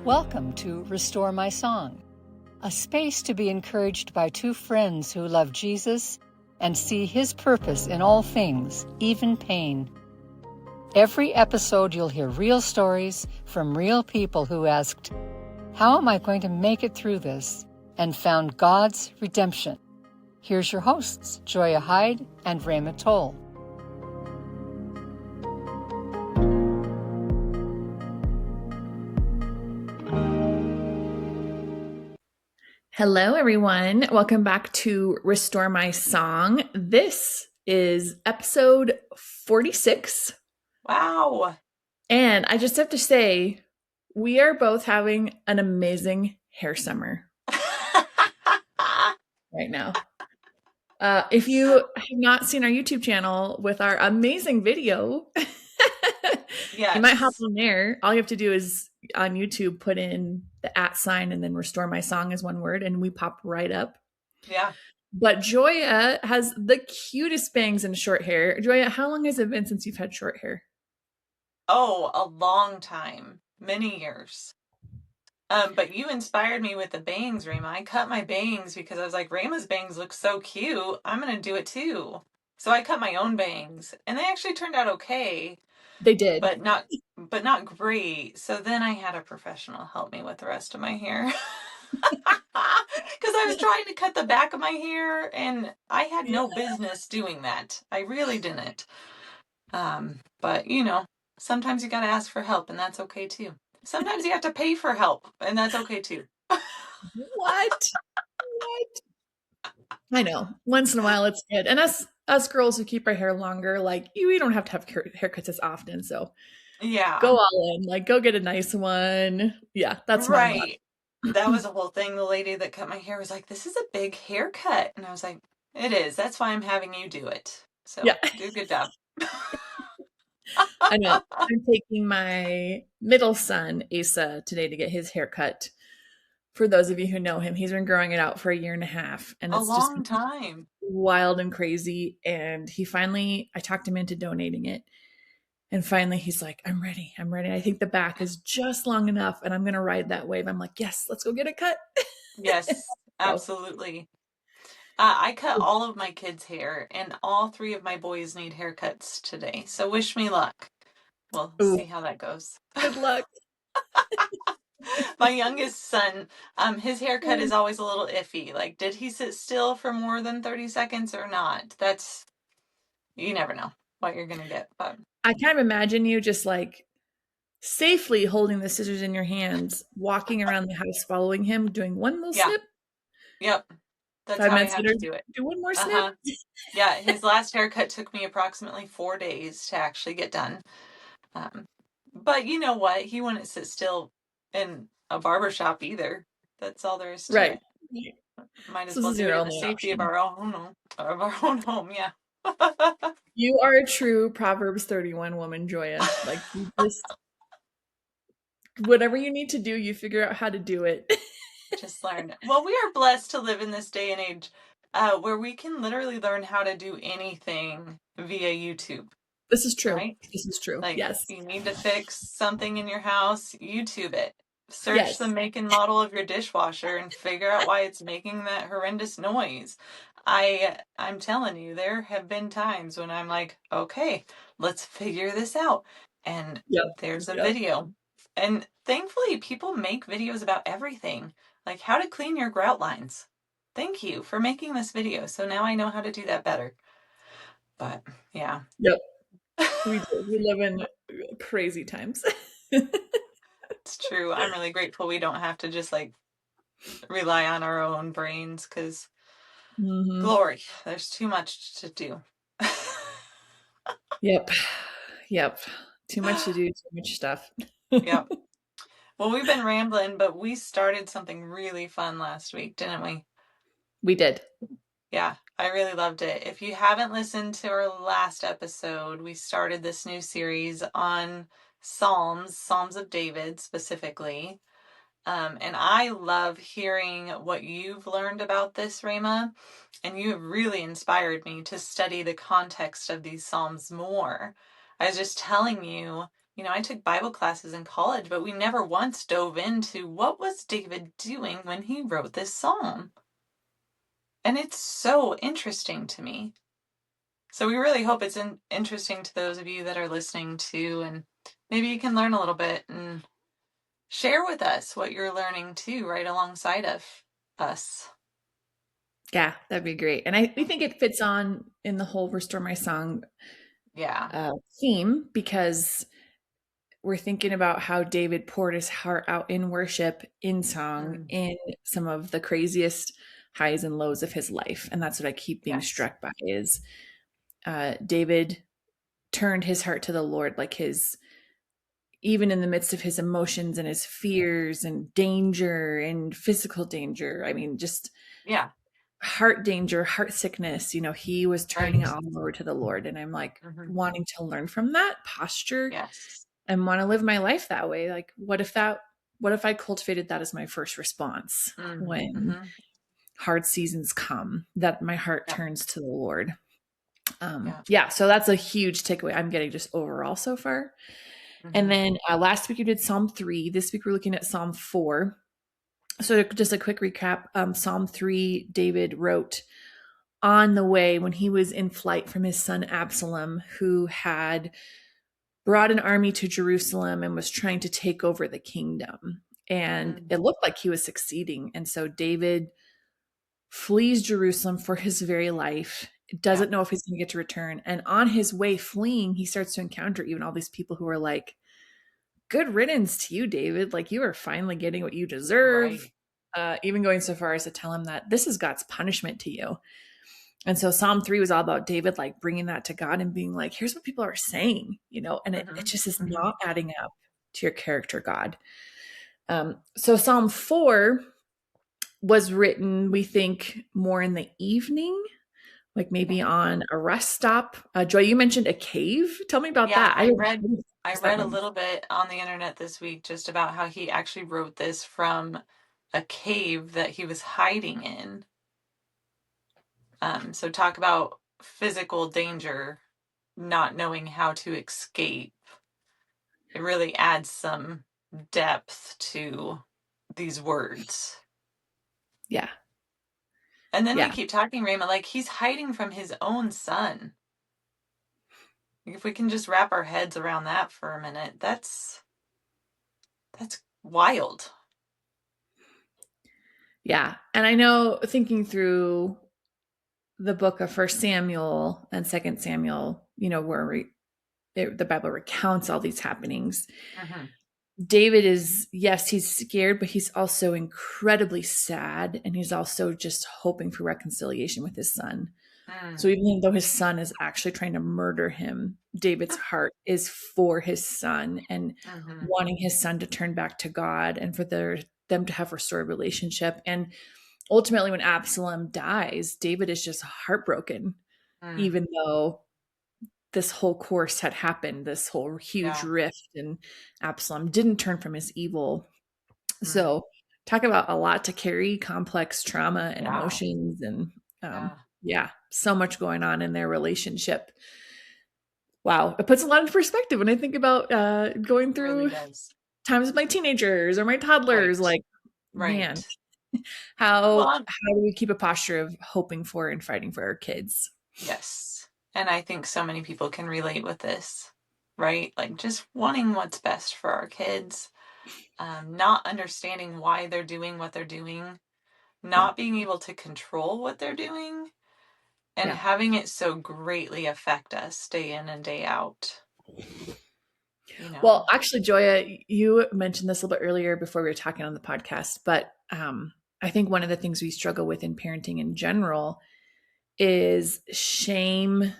Welcome to Restore My Song, a space to be encouraged by two friends who love Jesus and see His purpose in all things, even pain. Every episode you'll hear real stories from real people who asked, "How am I going to make it through this?" and found God's redemption. Here's your hosts, Joia Hyde and Rhema Toll. Hello, everyone. Welcome back to Restore My Song. This is episode 46. Wow. And I just have to say, we are both having an amazing hair summer right now. If you have not seen our YouTube channel with our amazing video, Yes. you might hop on there. All you have to do is on YouTube put in the @ sign and then Restore My Song is one word, and we pop right up. Yeah. But Joia has the cutest bangs and short hair. Joia, how long has it been since you've had short hair? Oh, a long time. Many years. But you inspired me with the bangs, Rhema. I cut my bangs because I was like, Rhema's bangs look so cute. I'm going to do it too. So I cut my own bangs, and they actually turned out okay. They did. But not great. So then I had a professional help me with the rest of my hair. Because I was trying to cut the back of my hair, and I had no business doing that. I really didn't. But sometimes you got to ask for help, and that's okay too. Sometimes you have to pay for help, and that's okay too. What? I know. Once in a while, it's good. And us girls who keep our hair longer, like we don't have to have haircuts as often. So Yeah, go all in. Like go get a nice one. Yeah, that's right. That was the whole thing. The lady that cut my hair was like, "This is a big haircut," and I was like, "It is. That's why I'm having you do it." So yeah, do a good job. I know. I'm taking my middle son, Asa, today to get his haircut. For those of you who know him, he's been growing it out for 1.5 years, and it's a long time. Wild and crazy. And I talked him into donating it. And finally he's like, I'm ready. I think the back is just long enough and I'm going to ride that wave. I'm like, yes, let's go get a cut. Yes, absolutely. I cut all of my kids' hair, and all 3 of my boys need haircuts today. So wish me luck. We'll see how that goes. Good luck. My youngest son, his haircut is always a little iffy. Like, did he sit still for more than 30 seconds or not? You never know what you're going to get. But I kind of imagine you just like safely holding the scissors in your hands, walking around the house, following him, doing one little snip. Yep. That's 5 how I minutes have later, to do it. Do one more snip. Yeah, his last haircut took me approximately 4 days to actually get done. But you know what? He wouldn't sit still in a barbershop either. That's all there is to it. Might as well do it in the safety of our own home. Yeah. You are a true Proverbs 31 woman, Joia. Like you just whatever you need to do, you figure out how to do it. Just learn. Well, we are blessed to live in this day and age where we can literally learn how to do anything via YouTube. This is true. Right? This is true. Like, yes. You need to fix something in your house, YouTube it. Search the make and model of your dishwasher and figure out why it's making that horrendous noise. I'm telling you, there have been times when I'm like, okay, let's figure this out. And there's a video. And thankfully, people make videos about everything, like how to clean your grout lines. Thank you for making this video. So now I know how to do that better. But yeah. Yep. We live in crazy times. It's true. I'm really grateful we don't have to just like rely on our own brains because glory, there's too much to do. Yep. Too much to do, too much stuff. Yep. Well, we've been rambling, but we started something really fun last week, didn't we? We did. Yeah, I really loved it. If you haven't listened to our last episode, we started this new series on Psalms of David specifically. And I love hearing what you've learned about this, Rhema. And you have really inspired me to study the context of these Psalms more. I was just telling you, I took Bible classes in college, but we never once dove into what was David doing when he wrote this psalm. And it's so interesting to me. So we really hope it's interesting to those of you that are listening too, and maybe you can learn a little bit and share with us what you're learning too, right alongside of us. Yeah, that'd be great. And we think it fits on in the whole Restore My Song theme, because we're thinking about how David poured his heart out in worship, in song, in some of the craziest highs and lows of his life. And that's what I keep being struck by is David turned his heart to the Lord, like even in the midst of his emotions and his fears and danger and physical danger. I mean, just heart danger, heart sickness, he was turning it all over to the Lord. And I'm like wanting to learn from that posture and want to live my life that way. Like, what if I cultivated that as my first response when hard seasons come, that my heart turns to the Lord. So that's a huge takeaway I'm getting just overall so far. And then last week you did Psalm 3. This week we're looking at Psalm 4. So just a quick recap. Psalm 3, David wrote on the way when he was in flight from his son Absalom, who had brought an army to Jerusalem and was trying to take over the kingdom. And it looked like he was succeeding. And so David flees Jerusalem for his very life, doesn't know if he's going to get to return. And on his way fleeing, he starts to encounter even all these people who are like, good riddance to you, David. Like, you are finally getting what you deserve. Even going so far as to tell him that this is God's punishment to you. And so Psalm 3 was all about David, like bringing that to God and being like, here's what people are saying, and it just is not adding up to your character, God. So Psalm 4 was written, we think, more in the evening, like maybe on a rest stop. Joy, you mentioned a cave. Tell me about that. I read a little bit on the internet this week just about how he actually wrote this from a cave that he was hiding in. So talk about physical danger, not knowing how to escape. It really adds some depth to these words. Yeah. And then we keep talking, Rhema, like he's hiding from his own son. If we can just wrap our heads around that for a minute, that's wild. Yeah. And I know, thinking through the book of 1 Samuel and 2 Samuel, where the Bible recounts all these happenings. David is, yes, he's scared, but he's also incredibly sad. And he's also just hoping for reconciliation with his son. So even though his son is actually trying to murder him, David's heart is for his son and wanting his son to turn back to God and for them to have restored relationship. And ultimately, when Absalom dies, David is just heartbroken, even though this whole course had happened, this whole huge rift, and Absalom didn't turn from his evil. So talk about a lot to carry, complex trauma and emotions, and so much going on in their relationship. Wow. It puts a lot into perspective when I think about going through times with my teenagers or my toddlers, man, how do we keep a posture of hoping for and fighting for our kids? Yes. And I think so many people can relate with this, right? Like just wanting what's best for our kids, not understanding why they're doing what they're doing, not being able to control what they're doing, and having it so greatly affect us day in and day out. Well, actually, Joia, you mentioned this a little bit earlier before we were talking on the podcast, but I think one of the things we struggle with in parenting in general is shame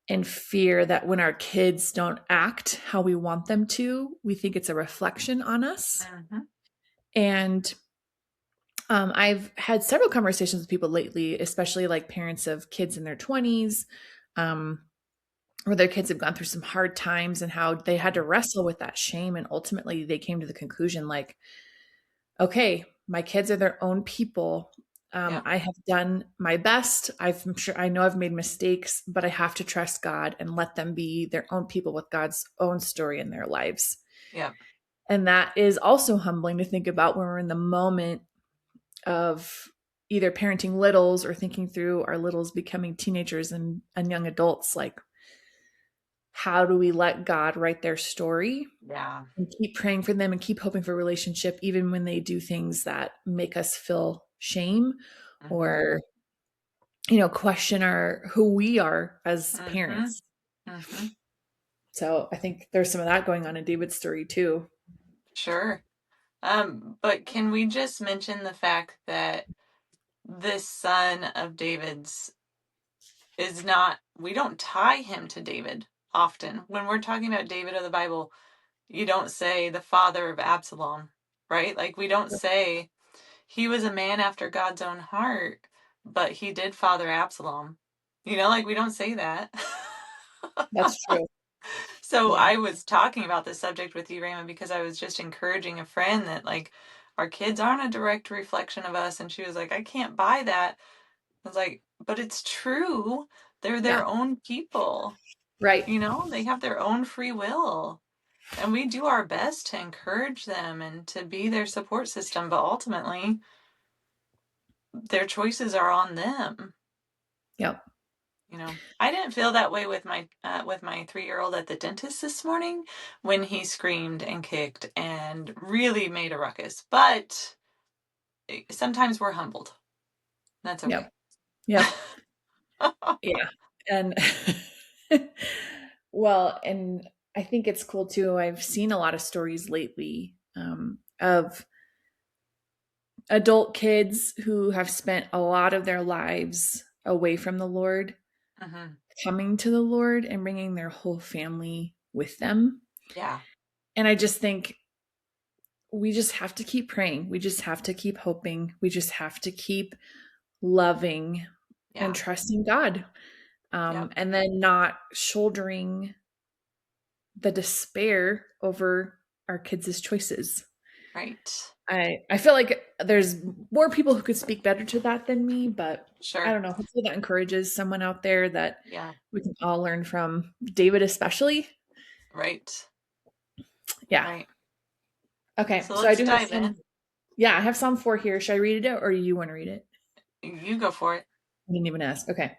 and fear that when our kids don't act how we want them to, we think it's a reflection on us. And I've had several conversations with people lately, especially like parents of kids in their 20s, where their kids have gone through some hard times and how they had to wrestle with that shame. And ultimately they came to the conclusion like, okay, my kids are their own people. I have done my best. I know I've made mistakes, but I have to trust God and let them be their own people with God's own story in their lives. Yeah. And that is also humbling to think about when we're in the moment of either parenting littles or thinking through our littles becoming teenagers and young adults. Like, how do we let God write their story? Yeah. And keep praying for them and keep hoping for a relationship, even when they do things that make us feel shame or, question who we are as parents. So I think there's some of that going on in David's story too. Sure. But can we just mention the fact that this son of David's is not, we don't tie him to David often. When we're talking about David of the Bible, you don't say the father of Absalom, right? Like, we don't say he was a man after God's own heart, but he did father Absalom. Like, we don't say that. That's true. So Yeah. I was talking about this subject with you, Rhema, because I was just encouraging a friend that, like, our kids aren't a direct reflection of us. And she was like, I can't buy that. I was like, but it's true. They're their own people. Right. They have their own free will. And we do our best to encourage them and to be their support system. But ultimately, their choices are on them. Yep. I didn't feel that way with my 3-year-old at the dentist this morning when he screamed and kicked and really made a ruckus. But sometimes we're humbled. That's okay. Yep. Yeah. And well, and I think it's cool too. I've seen a lot of stories lately of adult kids who have spent a lot of their lives away from the Lord, coming to the Lord and bringing their whole family with them. Yeah. And I just think we just have to keep praying. We just have to keep hoping. We just have to keep loving and trusting God. And then not shouldering the despair over our kids' choices. Right. I feel like there's more people who could speak better to that than me, but Sure. I don't know. Hopefully that encourages someone out there that we can all learn from, David especially. Right. Yeah. Right. Okay. So I do have dive some. in. Yeah, I have Psalm 4 here. Should I read it out or you want to read it? You go for it. I didn't even ask. Okay.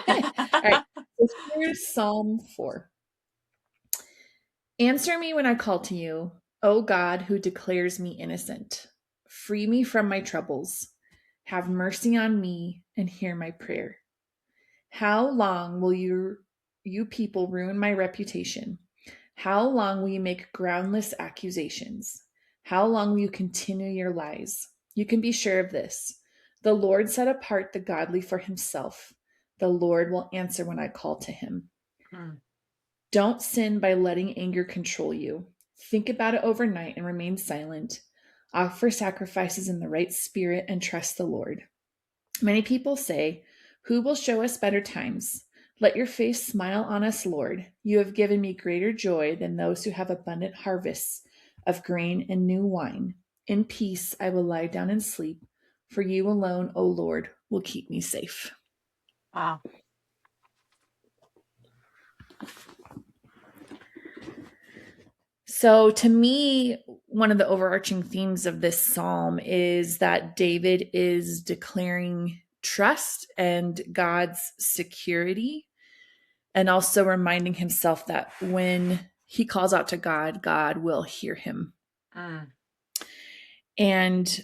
All right. So here's Psalm 4. Answer me when I call to you, O God, who declares me innocent. Free me from my troubles. Have mercy on me and hear my prayer. How long will you people ruin my reputation? How long will you make groundless accusations? How long will you continue your lies? You can be sure of this. The Lord set apart the godly for himself. The Lord will answer when I call to him. Don't sin by letting anger control you. Think about it overnight and remain silent. Offer sacrifices in the right spirit and trust the Lord. Many people say, who will show us better times? Let your face smile on us, Lord. You have given me greater joy than those who have abundant harvests of grain and new wine. In peace I will lie down and sleep, for you alone, O Lord, will keep me safe. Wow. So to me, one of the overarching themes of this psalm is that David is declaring trust and God's security, and also reminding himself that when he calls out to God, God will hear him. And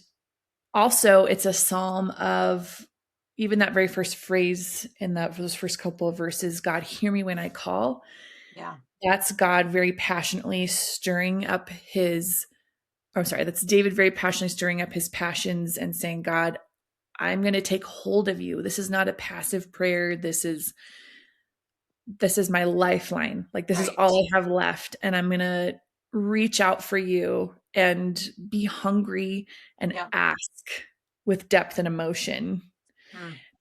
also, it's a psalm of even that very first phrase in those first couple of verses, God, hear me when I call. Yeah. That's God very passionately stirring up that's David very passionately stirring up his passions and saying, God, I'm going to take hold of you. This is not a passive prayer. This is my lifeline. Like, this is all I have left. And I'm going to reach out for you and be hungry and ask with depth and emotion.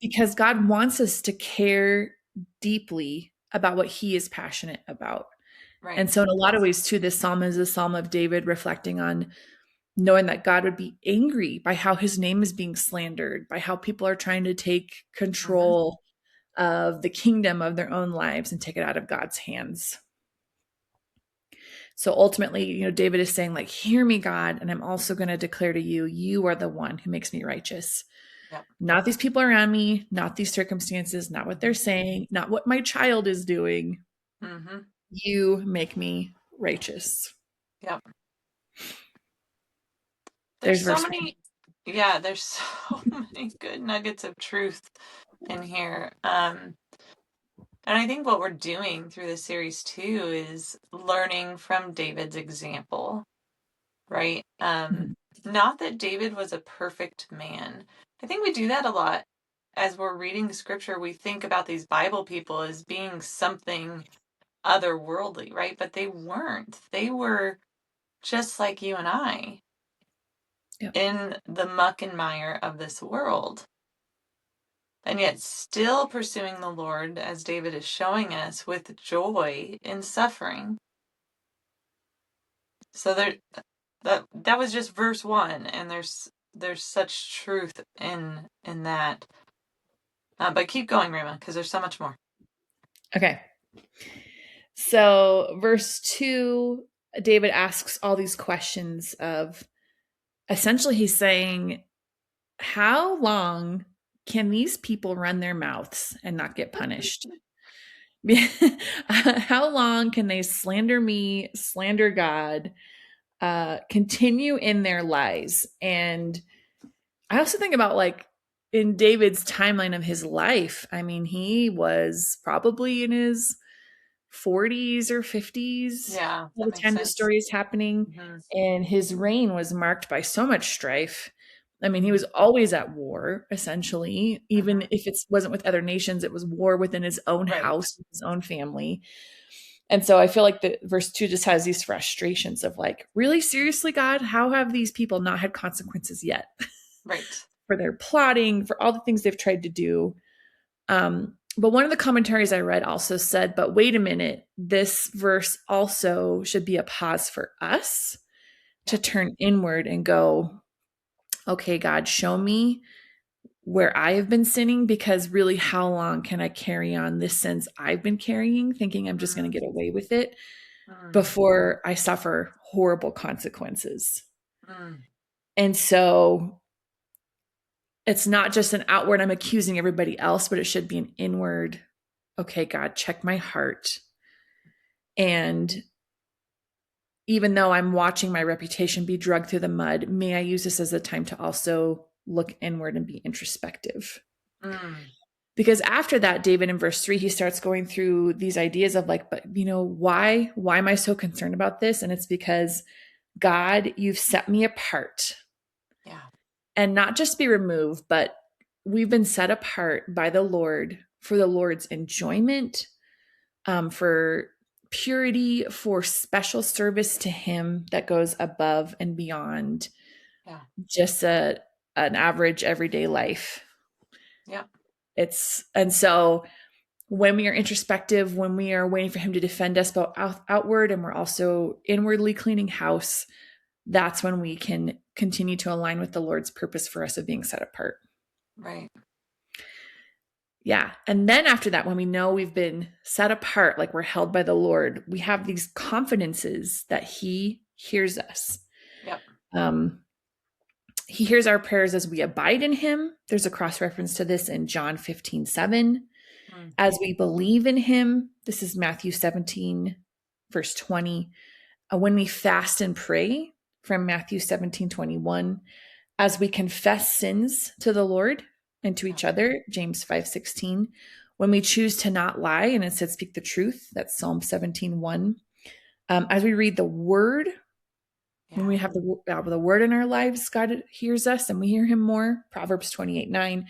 Because God wants us to care deeply about what he is passionate about. Right. And so in a lot of ways too, this psalm is a psalm of David reflecting on knowing that God would be angry by how his name is being slandered, by how people are trying to take control of the kingdom of their own lives and take it out of God's hands. So ultimately, David is saying, like, hear me, God, and I'm also going to declare to you, you are the one who makes me righteous. Yep. Not these people around me, not these circumstances, not what they're saying, not what my child is doing. Mm-hmm. You make me righteous. Yep. There's so verse many, there's so many good nuggets of truth in here. And I think what we're doing through this series too is learning from David's example, right? Not that David was a perfect man. I think we do that a lot. As we're reading scripture, we think about these Bible people as being something otherworldly, right? But they weren't. They were just like you and I in the muck and mire of this world. And yet still pursuing the Lord, as David is showing us, with joy in suffering. So that was just verse 1, and there's such truth in that. But keep going, Rhema, because there's so much more. Okay. So verse 2, David asks all these questions of, essentially he's saying, how long can these people run their mouths and not get punished? How long can they slander me, slander God, continue in their lies? And I also think about, like, in David's timeline of his life, I mean, he was probably in his 40s or 50s Yeah, by the time the story is happening. Mm-hmm. And his reign was marked by so much strife. I mean, he was always at war, essentially. Even if it wasn't with other nations, it was war within his own house, with his own family. And so I feel like the verse 2 just has these frustrations of, like, really, seriously, God, how have these people not had consequences yet? Right. For their plotting, for all the things they've tried to do. But one of the commentaries I read also said, but wait a minute, this verse also should be a pause for us to turn inward and go, okay, God, show me where I have been sinning, because really, how long can I carry on this sins I've been carrying, thinking I'm just going to get away with it before I suffer horrible consequences? And so it's not just an outward, I'm accusing everybody else, but it should be an inward, okay, God, check my heart. And even though I'm watching my reputation be dragged through the mud, may I use this as a time to also look inward and be introspective. Because after that, David in verse 3, he starts going through these ideas of, like, but why am I so concerned about this? And it's because, God, you've set me apart. Yeah. And not just be removed, but we've been set apart by the Lord for the Lord's enjoyment, for purity, for special service to him that goes above and beyond just an average everyday life. Yeah. And so when we are introspective, when we are waiting for him to defend us both outward, and we're also inwardly cleaning house, that's when we can continue to align with the Lord's purpose for us of being set apart. Right. Yeah. And then after that, when we know we've been set apart, like we're held by the Lord, we have these confidences that he hears us. Yep. He hears our prayers as we abide in him. There's a cross reference to this in John 15:7. As we believe in him, this is Matthew 17, verse 20. When we fast and pray, from Matthew 17:21. As we confess sins to the Lord and to each other, James 5:16. When we choose to not lie and instead speak the truth, that's Psalm 17:1. As we read the word, when we have the word in our lives, God hears us and we hear him more, Proverbs 28:9.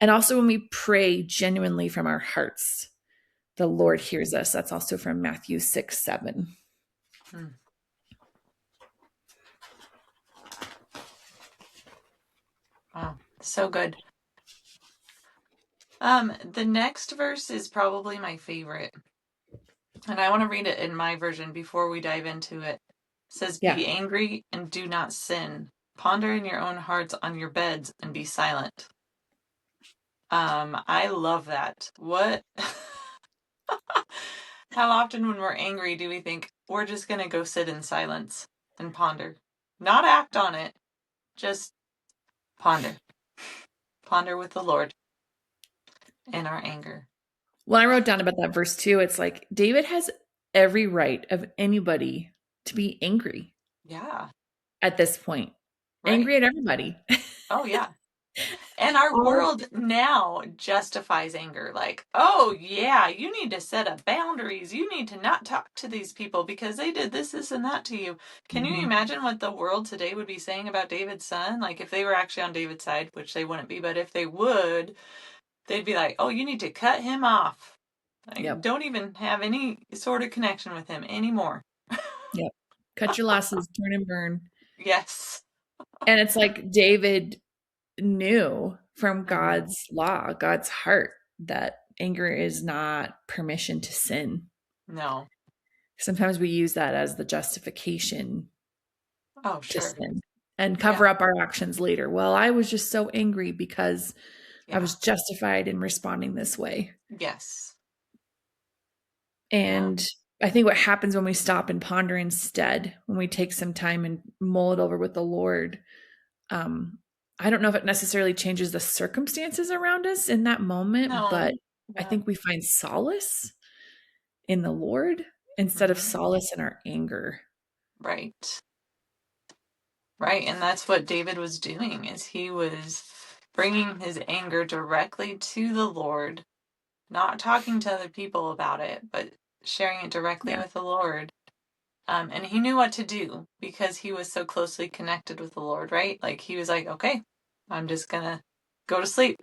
And also when we pray genuinely from our hearts, the Lord hears us. That's also from Matthew 6:7. Wow, so good. The next verse is probably my favorite, and I want to read it in my version before we dive into it. says, Yeah. be angry and do not sin. Ponder in your own hearts on your beds and be silent. I love that. What? How often when we're angry do we think we're just going to go sit in silence and ponder? Not act on it, just ponder. Ponder with the Lord in our anger. Well, I wrote down about that verse too. It's like David has every right of anybody to be angry Yeah, at this point. right. Angry at everybody. Oh, yeah. And our world now justifies anger. Like, oh, yeah, you need to set up boundaries. You need to not talk to these people because they did this, and that to you. Can you imagine what the world today would be saying about David's son? Like, if they were actually on David's side, which they wouldn't be, but if they would, they'd be like, oh, you need to cut him off. Like, don't even have any sort of connection with him anymore. Yep. Cut your losses, turn and burn. Yes. And it's like David knew from God's law, God's heart, that anger is not permission to sin. No. Sometimes we use that as the justification Oh, to sure. sin and cover up our actions later. Well, I was just so angry because I was justified in responding this way. Yes. And I think what happens when we stop and ponder instead, when we take some time and mull it over with the Lord, I don't know if it necessarily changes the circumstances around us in that moment, but I think we find solace in the Lord instead of solace in our anger. Right. Right. And that's what David was doing, is he was bringing his anger directly to the Lord, not talking to other people about it, but sharing it directly with the Lord. And he knew what to do because he was so closely connected with the Lord, right? Like he was like, okay, I'm just going to go to sleep.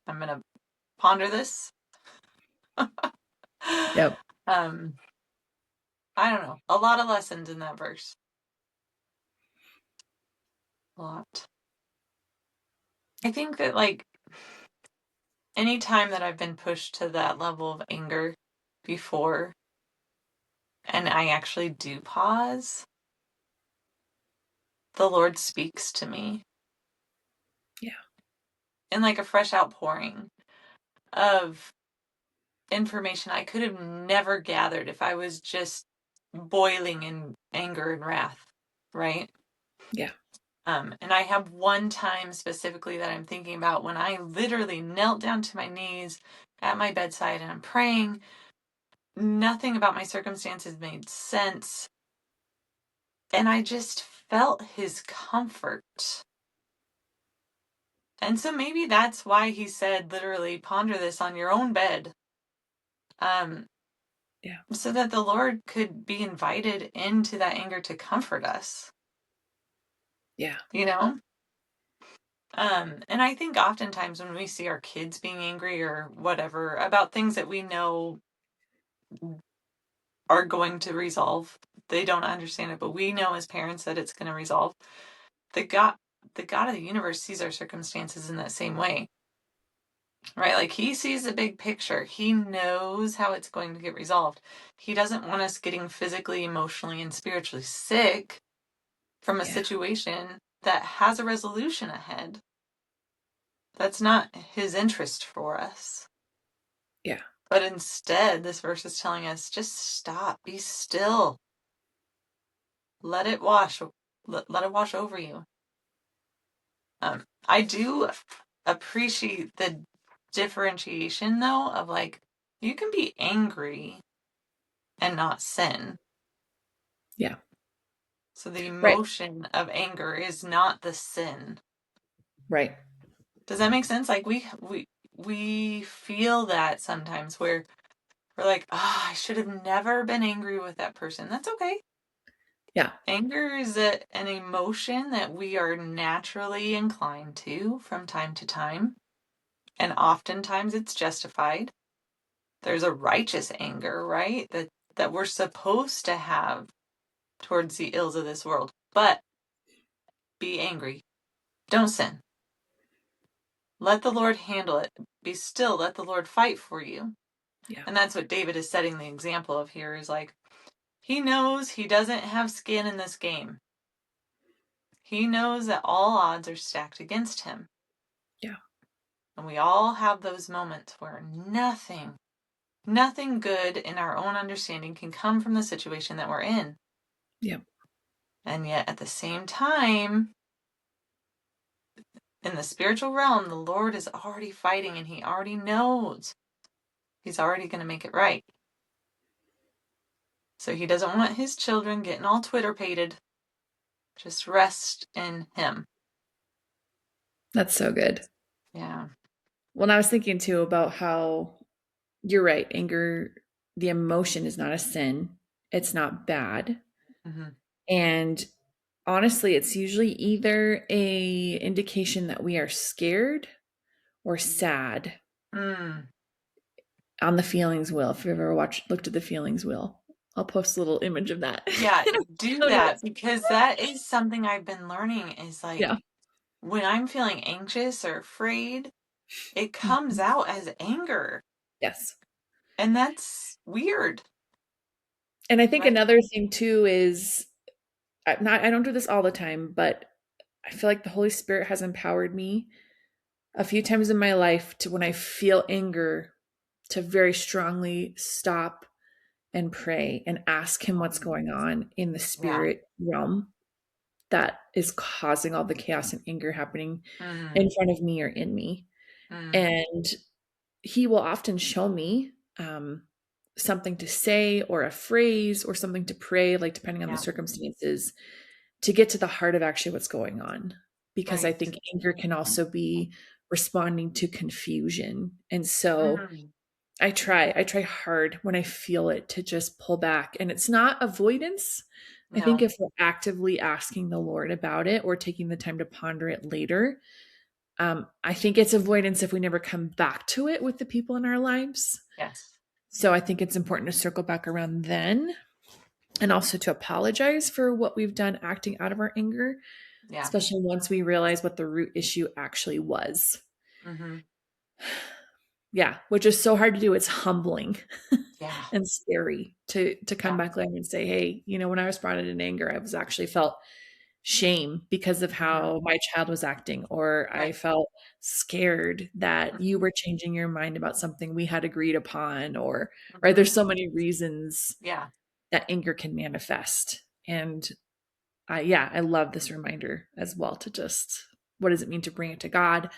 I'm going to ponder this. Yep. I don't know. A lot of lessons in that verse. A lot. I think that, like, anytime that I've been pushed to that level of anger before, and I actually do pause, the Lord speaks to me. Yeah. In like a fresh outpouring of information I could have never gathered if I was just boiling in anger and wrath, right? Yeah. And I have one time specifically that I'm thinking about when I literally knelt down to my knees at my bedside and I'm praying. Nothing about my circumstances made sense. And I just felt his comfort. And so maybe that's why he said, literally, ponder this on your own bed. So that the Lord could be invited into that anger to comfort us. Yeah. You know? And I think oftentimes when we see our kids being angry or whatever about things that we know are going to resolve, they don't understand it, but we know as parents that it's going to resolve. The God of the universe sees our circumstances in that same way. Right? Like he sees the big picture. He knows how it's going to get resolved. He doesn't want us getting physically, emotionally, and spiritually sick from a situation that has a resolution ahead. That's not his interest for us. Yeah. But instead, this verse is telling us, just stop, be still. Let it wash over you. I do appreciate the differentiation, though, of like, you can be angry and not sin. Yeah. So the emotion of anger is not the sin. Right. Does that make sense? Like we feel that sometimes where we're like, I should have never been angry with that person. That's okay. Yeah. Anger is an emotion that we are naturally inclined to from time to time. And oftentimes it's justified. There's a righteous anger, right? That we're supposed to have towards the ills of this world. But be angry. Don't sin. Let the Lord handle it. Be still. Let the Lord fight for you. Yeah. And that's what David is setting the example of here, is like, He knows he doesn't have skin in this game. He knows that all odds are stacked against him. Yeah. And we all have those moments where nothing good in our own understanding can come from the situation that we're in. Yep. And yet at the same time, in the spiritual realm, the Lord is already fighting, and he already knows he's already going to make it right. So he doesn't want his children getting all Twitter-pated. Just rest in him. That's so good. Yeah. Well, I was thinking too about how you're right. Anger, the emotion is not a sin. It's not bad. Mm-hmm. And honestly, it's usually either a indication that we are scared or sad on the feelings wheel. If you've ever looked at the feelings wheel, I'll post a little image of that. Yeah, do that, because that is something I've been learning is like, yeah. when I'm feeling anxious or afraid, it comes out as anger. Yes. And that's weird. And I think Right? another thing too is I don't do this all the time, but I feel like the Holy Spirit has empowered me a few times in my life to, when I feel anger, to very strongly stop and pray and ask him what's going on in the spirit realm that is causing all the chaos and anger happening in front of me or in me. And he will often show me something to say or a phrase or something to pray, like depending on the circumstances, to get to the heart of actually what's going on. Because I think anger can also be responding to confusion. And so I try hard when I feel it to just pull back. And it's not avoidance. I think if we're actively asking the Lord about it or taking the time to ponder it later, I think it's avoidance if we never come back to it with the people in our lives. Yes. So I think it's important to circle back around then, and also to apologize for what we've done acting out of our anger, especially once we realize what the root issue actually was. Yeah, which is so hard to do. It's humbling and scary to come back later and say, hey, when I responded in anger, I was actually felt shame because of how my child was acting, or I felt scared that you were changing your mind about something we had agreed upon, or right, there's so many reasons that anger can manifest. And I love this reminder as well, to just, what does it mean to bring it to God?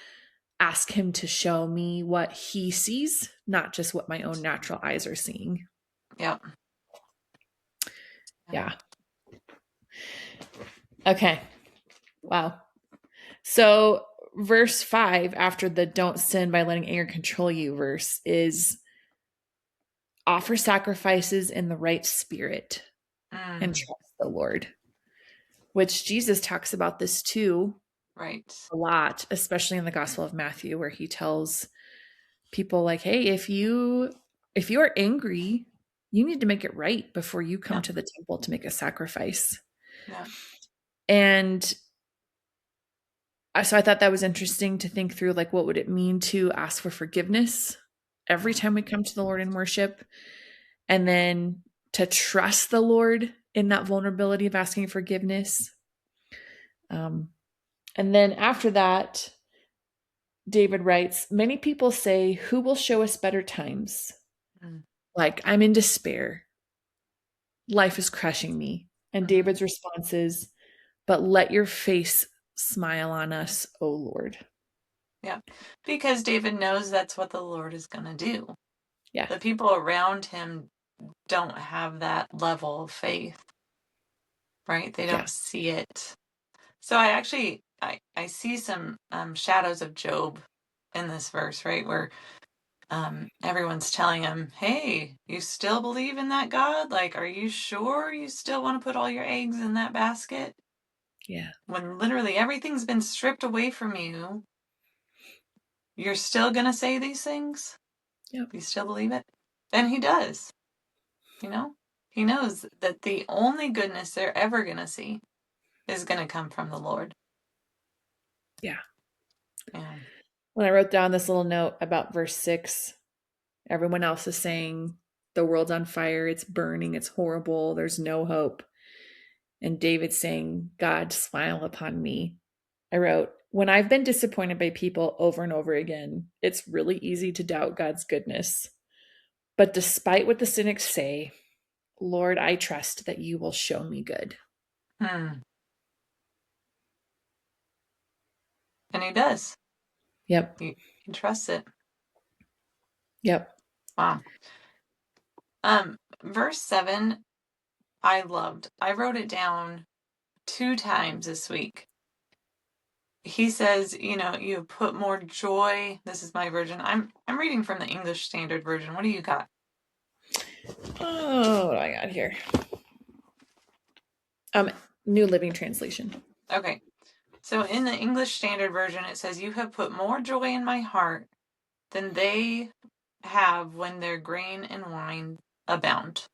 Ask him to show me what he sees, not just what my own natural eyes are seeing. Yep. Yeah. Okay. Wow. So verse 5, after the don't sin by letting anger control you verse, is offer sacrifices in the right spirit and trust the Lord, which Jesus talks about this too. Right. A lot, especially in the Gospel of Matthew, where he tells people like, hey, if you are angry, you need to make it right before you come to the temple to make a sacrifice. Yeah. And so I thought that was interesting to think through, like, what would it mean to ask for forgiveness every time we come to the Lord in worship, and then to trust the Lord in that vulnerability of asking forgiveness. And then after that, David writes, many people say, who will show us better times? Like, I'm in despair. Life is crushing me. And David's response is, but let your face smile on us, O Lord. Yeah. Because David knows that's what the Lord is going to do. Yeah. The people around him don't have that level of faith, right? They don't see it. So I see some shadows of Job in this verse, right? Where everyone's telling him, hey, you still believe in that God? Like, are you sure you still want to put all your eggs in that basket? Yeah. When literally everything's been stripped away from you, you're still going to say these things? Yep. You still believe it? And he does. He knows that the only goodness they're ever going to see is going to come from the Lord. Yeah. Yeah. When I wrote down this little note about verse 6, everyone else is saying, The world's on fire. It's burning. It's horrible. There's no hope. And David's saying, God, smile upon me. I wrote, when I've been disappointed by people over and over again, it's really easy to doubt God's goodness. But despite what the cynics say, Lord, I trust that you will show me good. And he does. Yep. He trusts it. Yep. Wow. Verse 7, I loved. I wrote it down 2 times this week. He says, you put more joy. This is my version. I'm reading from the English Standard Version. What do you got? Oh, what do I got here? New Living Translation. Okay. So in the English Standard Version, it says, you have put more joy in my heart than they have when their grain and wine abound.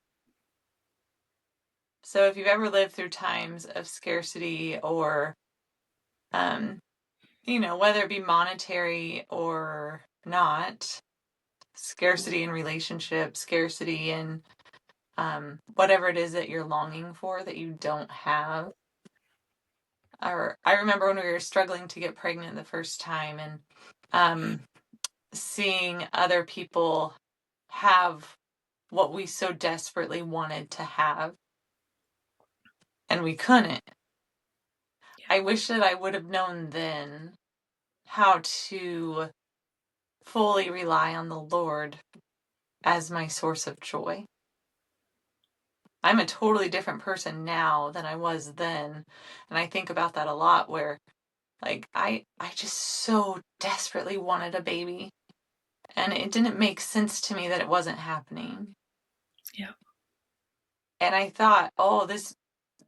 So if you've ever lived through times of scarcity or, whether it be monetary or not, scarcity in relationships, scarcity in whatever it is that you're longing for that you don't have. Or I remember when we were struggling to get pregnant the first time and seeing other people have what we so desperately wanted to have and we couldn't. Yeah. I wish that I would have known then how to fully rely on the Lord as my source of joy. I'm a totally different person now than I was then. And I think about that a lot where I just so desperately wanted a baby. And it didn't make sense to me that it wasn't happening. Yeah. And I thought,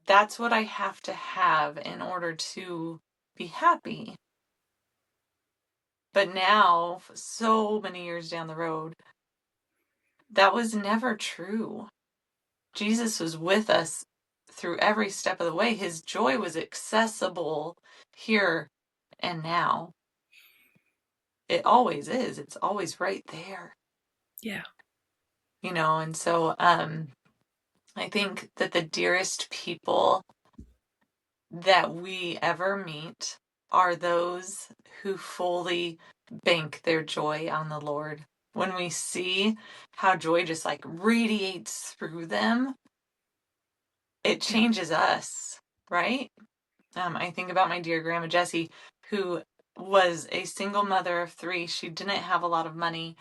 that's what I have to have in order to be happy. But now, so many years down the road, that was never true. Jesus was with us through every step of the way. His joy was accessible here and now. It always is. It's always right there. Yeah. And so I think that the dearest people that we ever meet are those who fully bank their joy on the Lord. When we see how joy just radiates through them, it changes us, right? I think about my dear grandma Jessie, who was a single mother of 3. She didn't have a lot of money.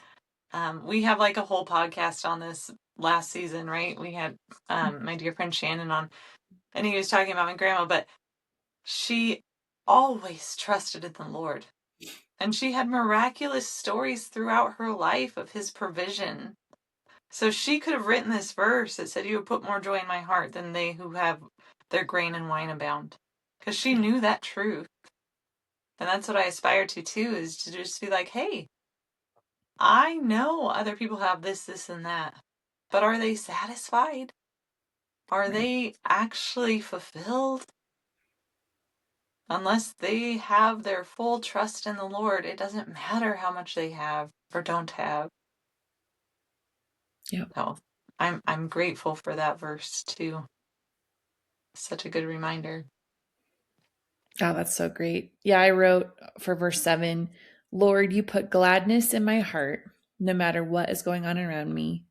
We have a whole podcast on this last season, right? We had my dear friend Shannon on, and he was talking about my grandma, but she always trusted in the Lord. And she had miraculous stories throughout her life of his provision. So she could have written this verse that said, you would put more joy in my heart than they who have their grain and wine abound. Because she knew that truth. And that's what I aspire to too, is to just be like, hey, I know other people have this, this, and that. But are they satisfied? Are they actually fulfilled? Unless they have their full trust in the Lord, it doesn't matter how much they have or don't have. Yeah. So I'm grateful for that verse too. Such a good reminder. Oh, that's so great. Yeah, I wrote for verse 7, Lord, you put gladness in my heart, no matter what is going on around me.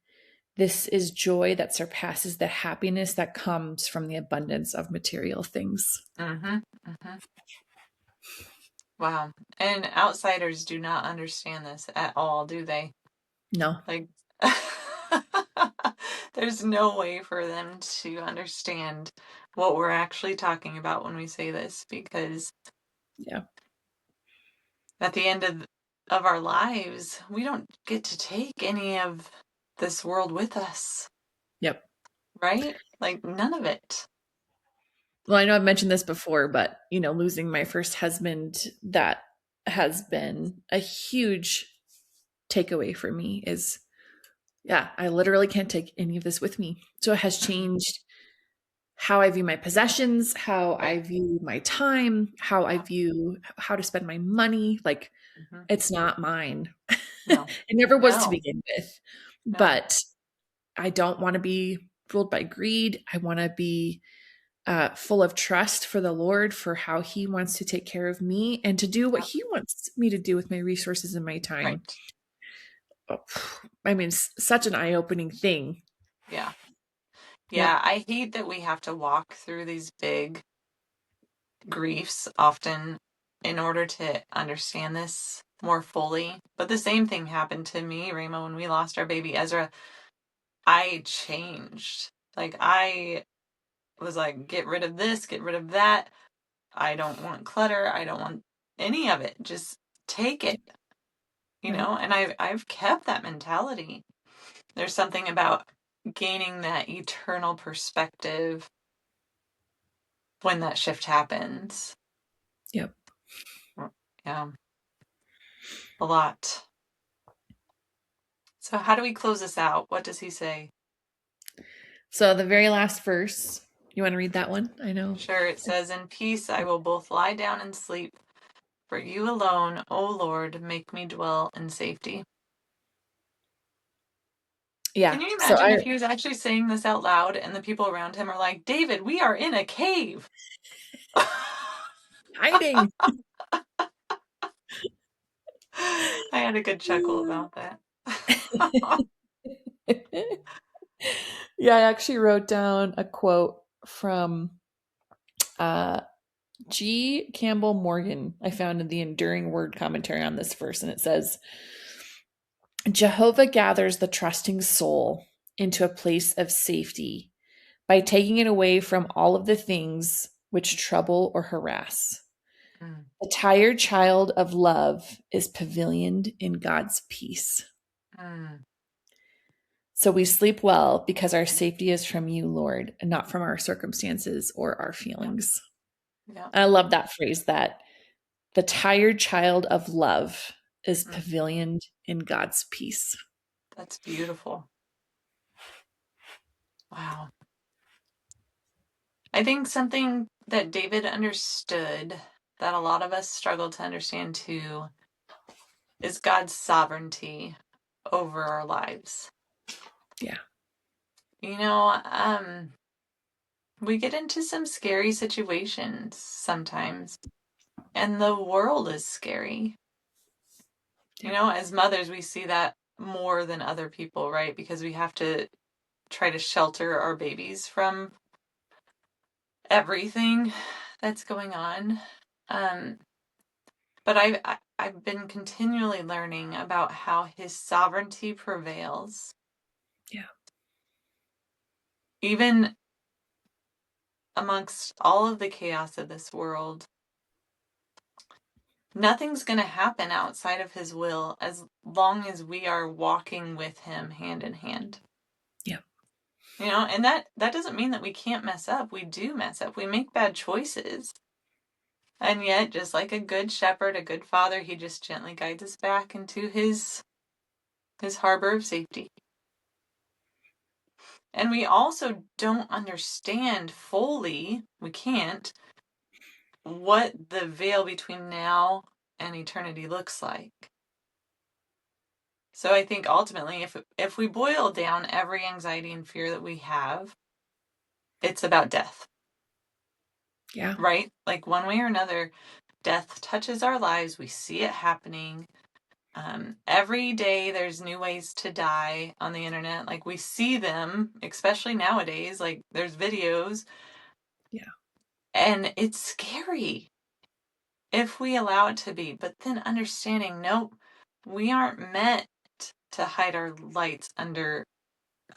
This is joy that surpasses the happiness that comes from the abundance of material things. Mm-hmm. Mm-hmm. Wow. And outsiders do not understand this at all, do they? No. There's no way for them to understand what we're actually talking about when we say this, because at the end of our lives, we don't get to take any of this world with us. Yep. Right? None of it. Well, I know I've mentioned this before, but, losing my first husband, that has been a huge takeaway for me is, I literally can't take any of this with me. So it has changed how I view my possessions, how I view my time, how I view how to spend my money. It's not mine. No. It never was to begin with. No. But I don't want to be ruled by greed. I want to be full of trust for the Lord, for how he wants to take care of me and to do what he wants me to do with my resources and my time. Right. Oh, I mean, such an eye-opening thing. Yeah. Yep. Yeah. I hate that we have to walk through these big griefs often in order to understand this more fully. But the same thing happened to me, Rhema, when we lost our baby Ezra. I changed. Like, I was like, get rid of this, get rid of that. I don't want clutter. I don't want any of it. Just take it, you Right. know? And I've kept that mentality. There's something about gaining that eternal perspective when that shift happens. Yep. Yeah. A lot. So how do we close this out? What does he say? So the very last verse, you want to read that one? I know. Sure, it says, in peace I will both lie down and sleep. For you alone, O Lord, make me dwell in safety. Yeah. Can you So imagine if he was actually saying this out loud and the people around him are like, David, we are in a cave. hiding. I had a good chuckle about that. Yeah, I actually wrote down a quote from G. Campbell Morgan. I found in the Enduring Word commentary on this verse, and it says, Jehovah gathers the trusting soul into a place of safety by taking it away from all of the things which trouble or harass. Mm, The tired child of love is pavilioned in God's peace. mm, So we sleep well because our safety is from you, Lord, and not from our circumstances or our feelings. yeah. And I love that phrase, that the tired child of love is Mm, pavilioned in God's peace. that's beautiful. Wow. I think something that David understood that a lot of us struggle to understand too is God's sovereignty over our lives. Yeah. You know, we get into some scary situations sometimes, and the world is scary. You know, as mothers, we see that more than other people, right? Because we have to try to shelter our babies from everything that's going on. Um, but I've been continually learning about how his sovereignty prevails. Yeah. Even amongst all of the chaos of this world, nothing's going to happen outside of his will as long as we are walking with him hand in hand. Yeah. You know, and that doesn't mean that we can't mess up. We do mess up. We make bad choices. And yet, just like a good shepherd, a good father, he just gently guides us back into his harbor of safety. And we also don't understand fully, we can't, what the veil between now and eternity looks like. So I think ultimately, if we boil down every anxiety and fear that we have, it's about death. Yeah. Right? Like one way or another, death touches our lives. We see it happening. Every day there's new ways to die on the internet. Like we see them, especially nowadays, like there's videos. Yeah. And it's scary if we allow it to be. But then understanding, nope, we aren't meant to hide our lights under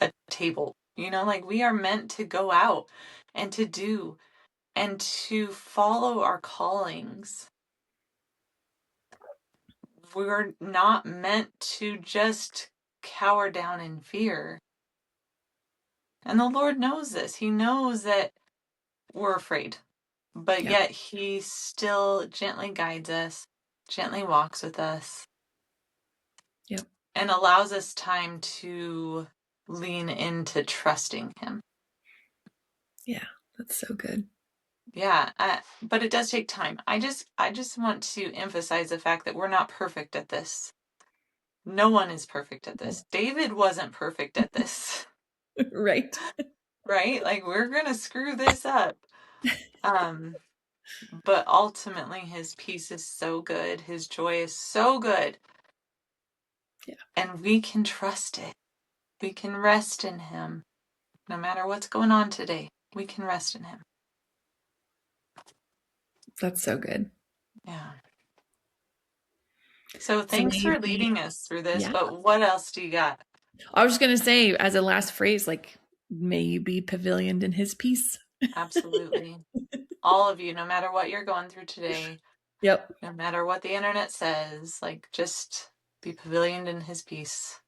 a table. You know, like we are meant to go out and to do and to follow our callings. We're not meant to just cower down in fear. And the Lord knows this. He knows that we're afraid, but Yeah. yet He still gently guides us, gently walks with us, Yep. and allows us time to lean into trusting Him. Yeah. That's so good. Yeah, but it does take time. I just want to emphasize the fact that we're not perfect at this. No one is perfect at this. David wasn't perfect at this. Right. Right? Like, we're going to screw this up. But ultimately, his peace is so good. His joy is so good. Yeah. And we can trust it. We can rest in him. No matter what's going on today, we can rest in him. That's so good. Yeah. So thanks for leading us through this, but what else do you got? I was just going to say, as a last phrase, like, may you be pavilioned in his peace. Absolutely. All of you, no matter what you're going through today. Yep. No matter what the internet says, like, just be pavilioned in his peace.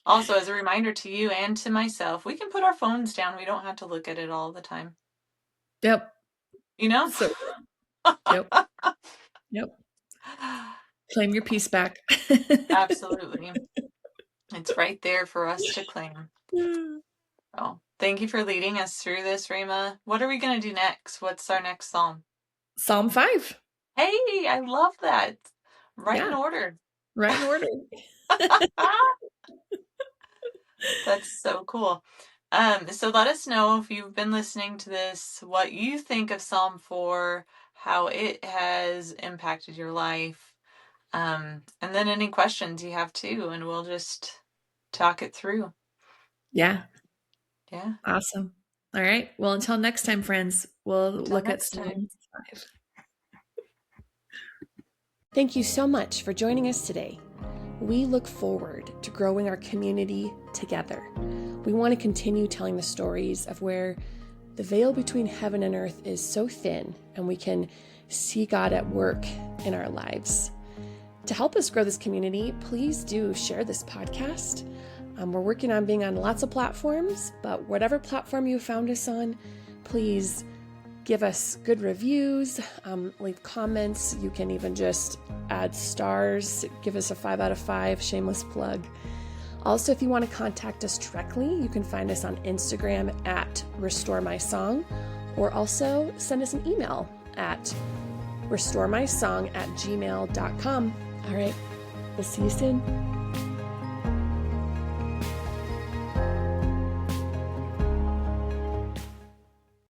Also, as a reminder to you and to myself, we can put our phones down. We don't have to look at it all the time. Yep. You know? So, yep. Yep. Claim your peace back. Absolutely. It's right there for us to claim. Oh, thank you for leading us through this, Rhema. What are we going to do next? What's our next psalm? Psalm 5. Hey, I love that. Right in order. Right in order. That's so cool. So let us know if you've been listening to this, what you think of Psalm 4, how it has impacted your life, and then any questions you have too, and we'll just talk it through. Yeah. Yeah. Awesome. All right. Well, until next time, friends, we'll look at Psalm 5. Thank you so much for joining us today. We look forward to growing our community together. We want to continue telling the stories of where the veil between heaven and earth is so thin and we can see God at work in our lives. To help us grow this community, please do share this podcast. We're working on being on lots of platforms, but whatever platform you found us on, please give us good reviews, leave comments. You can even just add stars, give us a 5 out of 5, shameless plug. Also, if you want to contact us directly, you can find us on Instagram at restoremysong, or also send us an email at restoremysong@gmail.com. All right, we'll see you soon.